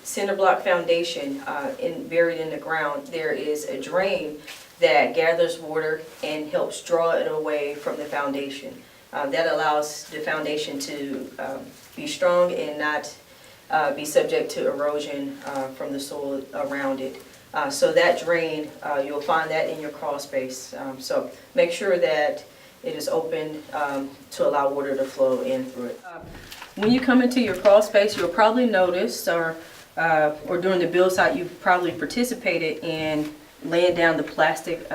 cinder block foundation buried in the ground, there is a drain that gathers water and helps draw it away from the foundation. That allows the foundation to be strong and not be subject to erosion from the soil around it. So that drain, you'll find that in your crawl space. So make sure that it is open to allow water to flow in through it. When you come into your crawl space, you'll probably notice, or during the build site, you've probably participated in laying down the plastic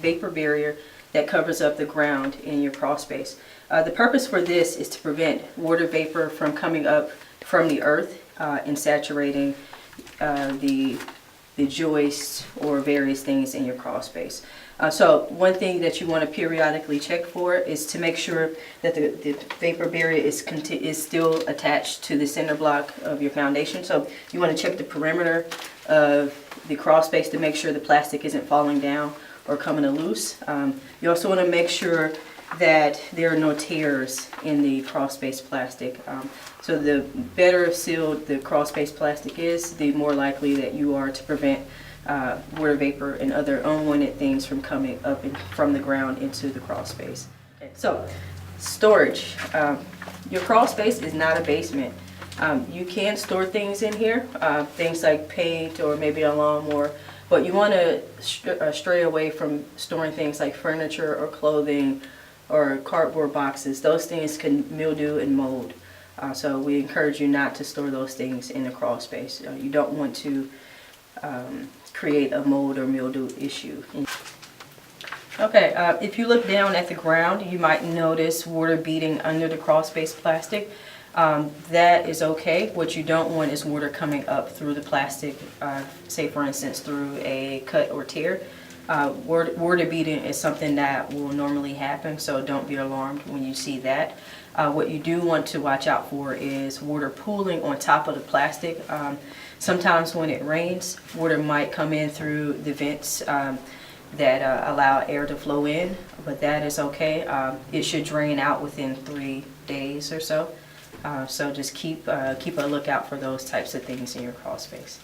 vapor barrier that covers up the ground in your crawl space. The purpose for this is to prevent water vapor from coming up from the earth and saturating the joists or various things in your crawl space. So one thing that you want to periodically check for is to make sure that the vapor barrier is still attached to the cinder block of your foundation. So you want to check the perimeter of the crawl space to make sure the plastic isn't falling down or coming loose. You also want to make sure that there are no tears in the crawl space plastic. So the better sealed the crawl space plastic is, the more likely that you are to prevent water vapor and other unwanted things from coming up from the ground into the crawl space. Okay. So storage. Your crawl space is not a basement. You can store things in here, things like paint or maybe a lawnmower, but you want to stray away from storing things like furniture or clothing or cardboard boxes. Those things can mildew and mold. So we encourage you not to store those things in the crawl space. You don't want to create a mold or mildew issue. Okay, if you look down at the ground, you might notice water beading under the crawl space plastic. That is okay. What you don't want is water coming up through the plastic, say for instance through a cut or tear. Water beading is something that will normally happen, so don't be alarmed when you see that. What you do want to watch out for is water pooling on top of the plastic. Sometimes when it rains, water might come in through the vents that allow air to flow in, but that is okay. It should drain out within 3 days or so. So just keep a lookout for those types of things in your crawl space.